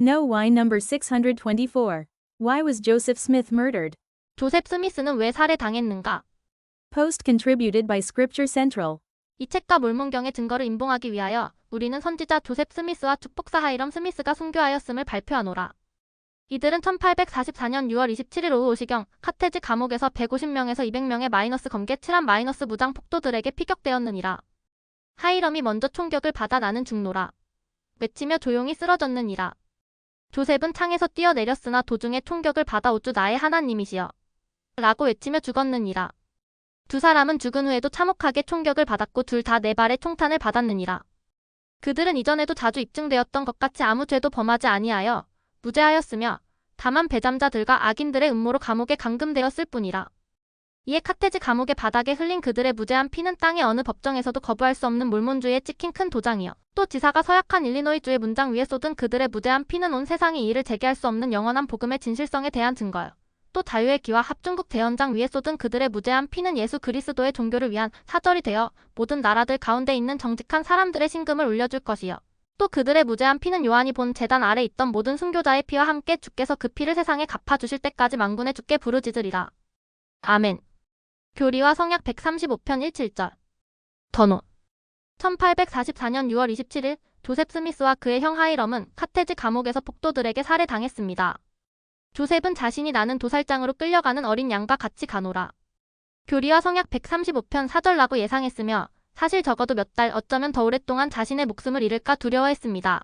No. Why number 624. Why was Joseph Smith murdered? 조셉 스미스는 왜 살해당했는가? Post contributed by Scripture Central. 이 책과 몰몬경의 증거를 인봉하기 위하여 우리는 선지자 조셉 스미스와 축복사 하이럼 스미스가 순교하였음을 발표하노라. 이들은 1844년 6월 27일 오후 5시경 카테즈 감옥에서 150명에서 200명의 마이너스 검게 칠한 마이너스 무장 폭도들에게 피격되었느니라. 하이럼이 먼저 총격을 받아 나는 죽노라. 외치며 조용히 쓰러졌느니라. 조셉은 창에서 뛰어내렸으나 도중에 총격을 받아 오주 나의 하나님이시여 라고 외치며 죽었느니라. 두 사람은 죽은 후에도 참혹하게 총격을 받았고 둘 다 네 발의 총탄을 받았느니라. 그들은 이전에도 자주 입증되었던 것 같이 아무 죄도 범하지 아니하여 무죄하였으며 다만 배잠자들과 악인들의 음모로 감옥에 감금되었을 뿐이라. 이에 카테즈 감옥의 바닥에 흘린 그들의 무죄한 피는 땅의 어느 법정에서도 거부할 수 없는 몰몬주의에 찍힌 큰 도장이여 또 지사가 서약한 일리노이주의 문장 위에 쏟은 그들의 무죄한 피는 온 세상이 이를 제기할 수 없는 영원한 복음의 진실성에 대한 증거여 또 자유의 기와 합중국 대헌장 위에 쏟은 그들의 무죄한 피는 예수 그리스도의 종교를 위한 사절이 되어 모든 나라들 가운데 있는 정직한 사람들의 신금을 울려줄 것이여 또 그들의 무죄한 피는 요한이 본 제단 아래 있던 모든 순교자의 피와 함께 주께서 그 피를 세상에 갚아주실 때까지 만군의 주께 부르짖으리라. 아멘. 교리와 성약 135편 17절. 더노 1844년 6월 27일 조셉 스미스와 그의 형 하이럼은 카테즈 감옥에서 폭도들에게 살해당했습니다. 조셉은 자신이 나는 도살장으로 끌려가는 어린 양과 같이 가노라. 교리와 성약 135편 4절라고 예상했으며 사실 적어도 몇 달 어쩌면 더 오랫동안 자신의 목숨을 잃을까 두려워했습니다.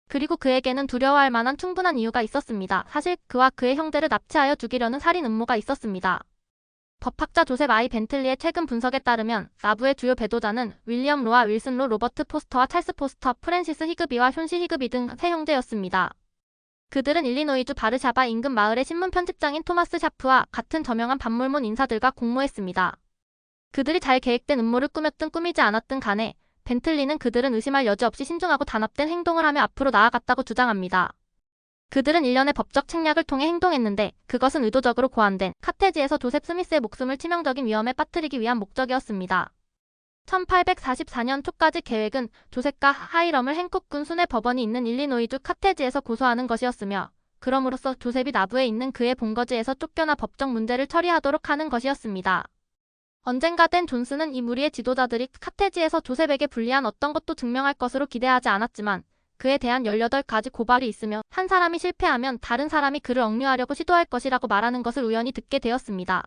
그리고 그에게는 두려워할 만한 충분한 이유가 있었습니다. 사실 그와 그의 형제를 납치하여 죽이려는 살인 음모가 있었습니다. 법학자 조셉 I. 벤틀리의 최근 분석에 따르면 나부의 주요 배도자는 윌리엄 로와 윌슨 로, 로버트 포스터와 찰스 포스터, 프랜시스 히그비와 혼시 히그비 등 세 형제였습니다. 그들은 일리노이주 바르샤바 인근 마을의 신문 편집장인 토마스 샤프와 같은 저명한 반몰몬 인사들과 공모했습니다. 그들이 잘 계획된 음모를 꾸몄든 꾸미지 않았든 간에 벤틀리는 그들은 의심할 여지 없이 신중하고 단합된 행동을 하며 앞으로 나아갔다고 주장합니다. 그들은 일련의 법적 책략을 통해 행동했는데 그것은 의도적으로 고안된 카테지에서 조셉 스미스의 목숨을 치명적인 위험에 빠뜨리기 위한 목적이었습니다. 1844년 초까지 계획은 조셉과 하이럼을 행콕군 순회 법원이 있는 일리노이주 카테지에서 고소하는 것이었으며 그럼으로써 조셉이 나부에 있는 그의 본거지에서 쫓겨나 법적 문제를 처리하도록 하는 것이었습니다. 언젠가 된 존스는 이 무리의 지도자들이 카테지에서 조셉에게 불리한 어떤 것도 증명할 것으로 기대하지 않았지만 그에 대한 18가지 고발이 있으며 한 사람이 실패하면 다른 사람이 그를 억류하려고 시도할 것이라고 말하는 것을 우연히 듣게 되었습니다.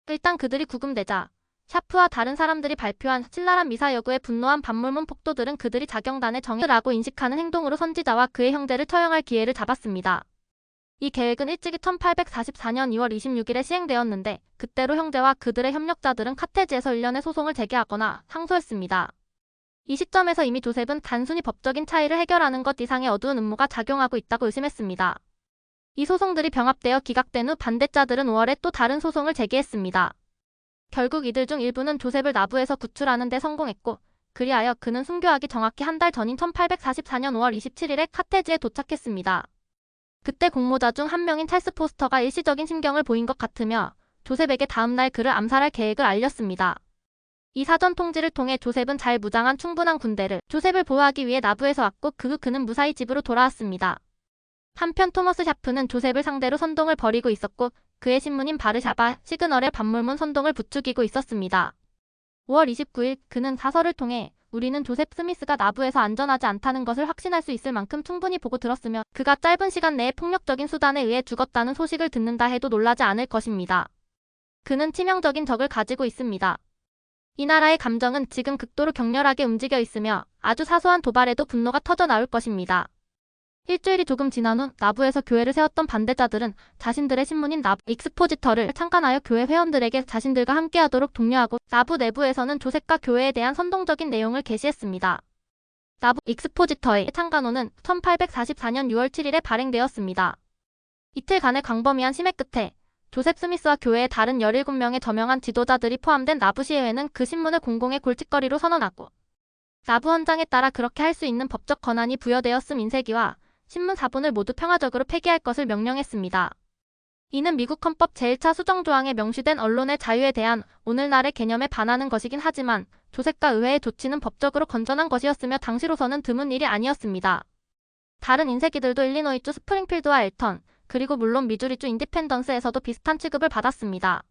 일단 그들이 구금되자 샤프와 다른 사람들이 발표한 신랄한 미사 여구에 분노한 반몰몬 폭도들은 그들이 자경단의 정의라고 인식하는 행동으로 선지자와 그의 형제를 처형할 기회를 잡았습니다. 이 계획은 일찍이 1844년 2월 26일에 시행되었는데 그때로 형제와 그들의 협력자들은 카테지에서 일련의 소송을 제기하거나 항소했습니다. 이 시점에서 이미 조셉은 단순히 법적인 차이를 해결하는 것 이상의 어두운 음모가 작용하고 있다고 의심했습니다. 이 소송들이 병합되어 기각된 후 반대자들은 5월에 또 다른 소송을 제기했습니다. 결국 이들 중 일부는 조셉을 나부에서 구출하는 데 성공했고 그리하여 그는 순교하기 정확히 한 달 전인 1844년 5월 27일에 카테지에 도착했습니다. 그때 공모자 중 한 명인 찰스 포스터가 일시적인 심경을 보인 것 같으며 조셉에게 다음날 그를 암살할 계획을 알렸습니다. 이 사전 통지를 통해 조셉은 잘 무장한 충분한 군대를 조셉을 보호하기 위해 나부에서 왔고 그 후 그는 무사히 집으로 돌아왔습니다. 한편 토머스 샤프는 조셉을 상대로 선동을 벌이고 있었고 그의 신문인 바르샤바 시그널에 반몰몬 선동을 부추기고 있었습니다. 5월 29일 그는 사설을 통해 우리는 조셉 스미스가 나부에서 안전하지 않다는 것을 확신할 수 있을 만큼 충분히 보고 들었으며 그가 짧은 시간 내에 폭력적인 수단에 의해 죽었다는 소식을 듣는다 해도 놀라지 않을 것입니다. 그는 치명적인 적을 가지고 있습니다. 이 나라의 감정은 지금 극도로 격렬하게 움직여 있으며 아주 사소한 도발에도 분노가 터져 나올 것입니다. 일주일이 조금 지난 후 나부에서 교회를 세웠던 반대자들은 자신들의 신문인 나부 익스포지터를 창간하여 교회 회원들에게 자신들과 함께하도록 독려하고 나부 내부에서는 조셉과 교회에 대한 선동적인 내용을 게시했습니다. 나부 익스포지터의 창간호는 1844년 6월 7일에 발행되었습니다. 이틀간의 광범위한 심해 끝에 조셉 스미스와 교회의 다른 17명의 저명한 지도자들이 포함된 나부시의회는 그 신문을 공공의 골칫거리로 선언하고 나부 헌장에 따라 그렇게 할 수 있는 법적 권한이 부여되었음 인쇄기와 신문 4본을 모두 평화적으로 폐기할 것을 명령했습니다. 이는 미국 헌법 제1차 수정조항에 명시된 언론의 자유에 대한 오늘날의 개념에 반하는 것이긴 하지만 조셉과 의회의 조치는 법적으로 건전한 것이었으며 당시로서는 드문 일이 아니었습니다. 다른 인쇄기들도 일리노이주 스프링필드와 엘턴, 그리고 물론 미주리주 인디펜던스에서도 비슷한 취급을 받았습니다.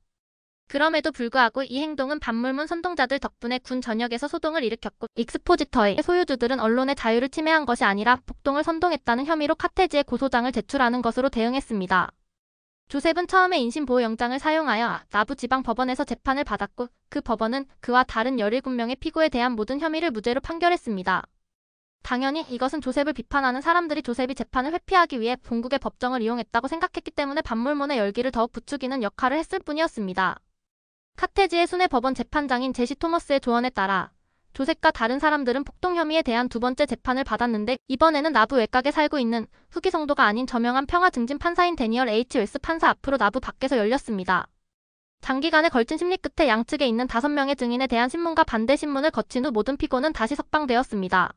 그럼에도 불구하고 이 행동은 반물문 선동자들 덕분에 군 전역에서 소동을 일으켰고, 익스포지터의 소유주들은 언론의 자유를 침해한 것이 아니라 폭동을 선동했다는 혐의로 카테지에 고소장을 제출하는 것으로 대응했습니다. 조셉은 처음에 인신보호영장을 사용하여 나부 지방법원에서 재판을 받았고, 그 법원은 그와 다른 17명의 피고에 대한 모든 혐의를 무죄로 판결했습니다. 당연히 이것은 조셉을 비판하는 사람들이 조셉이 재판을 회피하기 위해 본국의 법정을 이용했다고 생각했기 때문에 반물문의 열기를 더욱 부추기는 역할을 했을 뿐이었습니다. 카테지의 순회 법원 재판장인 제시 토머스의 조언에 따라 조셉과 다른 사람들은 폭동 혐의에 대한 두 번째 재판을 받았는데, 이번에는 나부 외곽에 살고 있는 후기 성도가 아닌 저명한 평화 증진 판사인 데니얼 H. 웨스 판사 앞으로 나부 밖에서 열렸습니다. 장기간에 걸친 심리 끝에 양측에 있는 5명의 증인에 대한 신문과 반대 신문을 거친 후 모든 피고는 다시 석방되었습니다.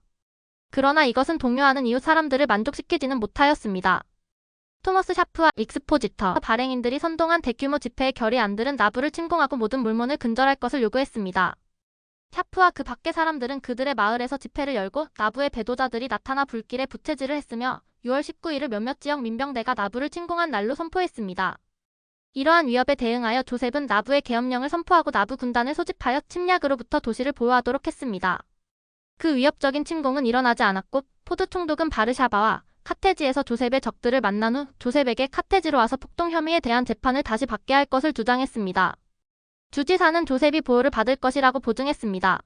그러나 이것은 동요하는 이웃 사람들을 만족시키지는 못하였습니다. 토머스 샤프와 익스포지터 발행인들이 선동한 대규모 집회의 결의안들은 나부를 침공하고 모든 물문을 근절할 것을 요구했습니다. 샤프와 그 밖의 사람들은 그들의 마을에서 집회를 열고 나부의 배도자들이 나타나 불길에 부채질을 했으며 6월 19일을 몇몇 지역 민병대가 나부를 침공한 날로 선포했습니다. 이러한 위협에 대응하여 조셉은 나부의 계엄령을 선포하고 나부 군단을 소집하여 침략으로부터 도시를 보호하도록 했습니다. 그 위협적인 침공은 일어나지 않았고, 포드 총독은 바르샤바와 카테지에서 조셉의 적들을 만난 후 조셉에게 카테지로 와서 폭동 혐의에 대한 재판을 다시 받게 할 것을 주장했습니다. 주지사는 조셉이 보호를 받을 것이라고 보증했습니다.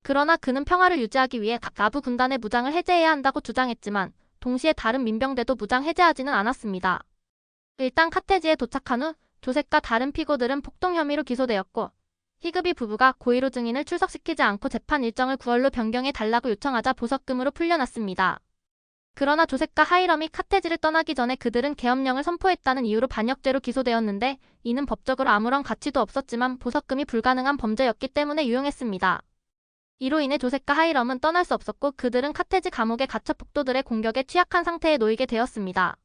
그러나 그는 평화를 유지하기 위해 나부 군단의 무장을 해제해야 한다고 주장했지만 동시에 다른 민병대도 무장 해제하지는 않았습니다. 일단 카테지에 도착한 후 조셉과 다른 피고들은 폭동 혐의로 기소되었고, 히그비 부부가 고의로 증인을 출석시키지 않고 재판 일정을 9월로 변경해 달라고 요청하자 보석금으로 풀려났습니다. 그러나 조셉과 하이럼이 카테지를 떠나기 전에 그들은 계엄령을 선포했다는 이유로 반역죄로 기소되었는데, 이는 법적으로 아무런 가치도 없었지만 보석금이 불가능한 범죄였기 때문에 유용했습니다. 이로 인해 조셉과 하이럼은 떠날 수 없었고, 그들은 카테지 감옥에 갇혀 폭도들의 공격에 취약한 상태에 놓이게 되었습니다.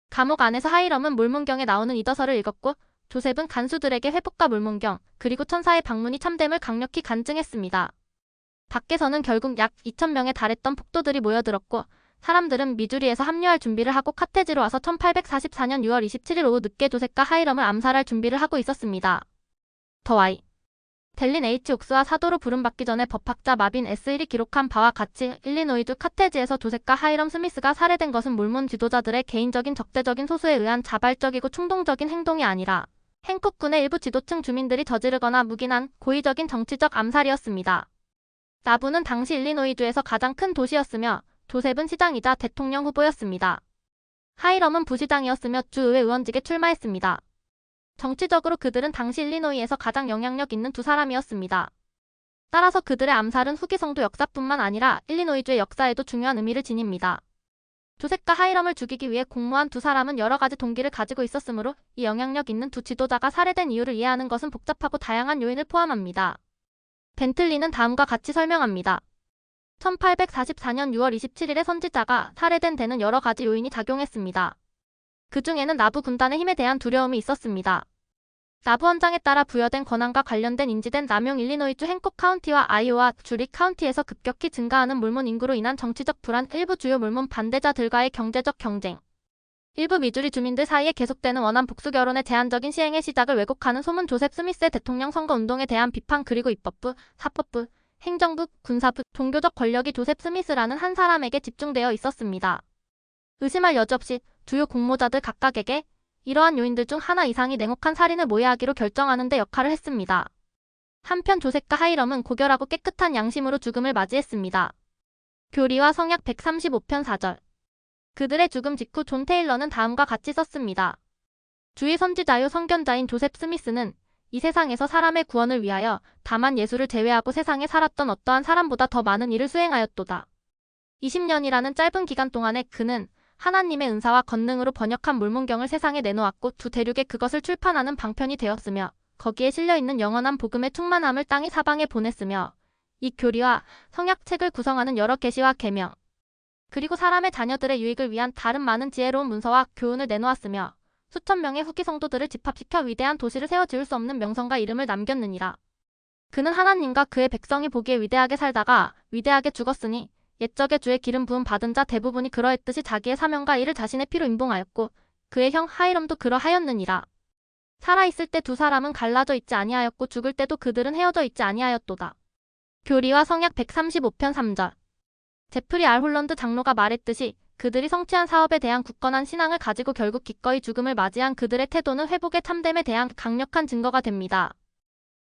감옥 안에서 하이럼은 물문경에 나오는 이더설을 읽었고, 조셉은 간수들에게 회복과 물문경, 그리고 천사의 방문이 참됨을 강력히 간증했습니다. 밖에서는 결국 약 2,000명에 달했던 폭도들이 모여들었고, 사람들은 미주리에서 합류할 준비를 하고 카테지로 와서 1844년 6월 27일 오후 늦게 조셉과 하이럼을 암살할 준비를 하고 있었습니다. 더 와이. 델린 H. 옥스와 사도로 부름받기 전에 법학자 마빈 S.1이 기록한 바와 같이 일리노이주 카테지에서 조셉과 하이럼 스미스가 살해된 것은 물문 지도자들의 개인적인 적대적인 소수에 의한 자발적이고 충동적인 행동이 아니라 행쿡군의 일부 지도층 주민들이 저지르거나 묵인한 고의적인 정치적 암살이었습니다. 나부는 당시 일리노이주에서 가장 큰 도시였으며 조셉은 시장이자 대통령 후보였습니다. 하이럼은 부시장이었으며 주의회 의원직에 출마했습니다. 정치적으로 그들은 당시 일리노이에서 가장 영향력 있는 두 사람이었습니다. 따라서 그들의 암살은 후기 성도 역사뿐만 아니라 일리노이주의 역사에도 중요한 의미를 지닙니다. 조셉과 하이럼을 죽이기 위해 공모한 두 사람은 여러 가지 동기를 가지고 있었으므로 이 영향력 있는 두 지도자가 살해된 이유를 이해하는 것은 복잡하고 다양한 요인을 포함합니다. 벤틀리는 다음과 같이 설명합니다. 1844년 6월 27일에 선지자가 살해된 데는 여러 가지 요인이 작용했습니다. 그 중에는 나부 군단의 힘에 대한 두려움이 있었습니다. 나부 헌장에 따라 부여된 권한과 관련된 인지된 남용 일리노이주 행콕 카운티와 아이오와 주릭 카운티에서 급격히 증가하는 물문 인구로 인한 정치적 불안, 일부 주요 물문 반대자들과의 경제적 경쟁, 일부 미주리 주민들 사이에 계속되는 원한 복수 결혼의 제한적인 시행의 시작을 왜곡하는 소문, 조셉 스미스의 대통령 선거 운동에 대한 비판, 그리고 입법부, 사법부, 행정부, 군사부, 종교적 권력이 조셉 스미스라는 한 사람에게 집중되어 있었습니다. 의심할 여지 없이 주요 공모자들 각각에게 이러한 요인들 중 하나 이상이 냉혹한 살인을 모의하기로 결정하는 데 역할을 했습니다. 한편 조셉과 하이럼은 고결하고 깨끗한 양심으로 죽음을 맞이했습니다. 교리와 성약 135편 4절. 그들의 죽음 직후 존 테일러는 다음과 같이 썼습니다. 주의 선지자요 선견자인 조셉 스미스는 이 세상에서 사람의 구원을 위하여 다만 예수를 제외하고 세상에 살았던 어떠한 사람보다 더 많은 일을 수행하였도다. 20년이라는 짧은 기간 동안에 그는 하나님의 은사와 권능으로 번역한 물문경을 세상에 내놓았고 두 대륙에 그것을 출판하는 방편이 되었으며 거기에 실려있는 영원한 복음의 충만함을 땅의 사방에 보냈으며 이 교리와 성약책을 구성하는 여러 계시와 계명 그리고 사람의 자녀들의 유익을 위한 다른 많은 지혜로운 문서와 교훈을 내놓았으며 수천 명의 후기 성도들을 집합시켜 위대한 도시를 세워 지을 수 없는 명성과 이름을 남겼느니라. 그는 하나님과 그의 백성이 보기에 위대하게 살다가 위대하게 죽었으니 옛적의 주에 기름 부음 받은 자 대부분이 그러했듯이 자기의 사명과 일을 자신의 피로 임봉하였고 그의 형 하이럼도 그러하였느니라. 살아있을 때 두 사람은 갈라져 있지 아니하였고 죽을 때도 그들은 헤어져 있지 아니하였도다. 교리와 성약 135편 3절. 제프리 알 홀런드 장로가 말했듯이 그들이 성취한 사업에 대한 굳건한 신앙을 가지고 결국 기꺼이 죽음을 맞이한 그들의 태도는 회복의 참됨에 대한 강력한 증거가 됩니다.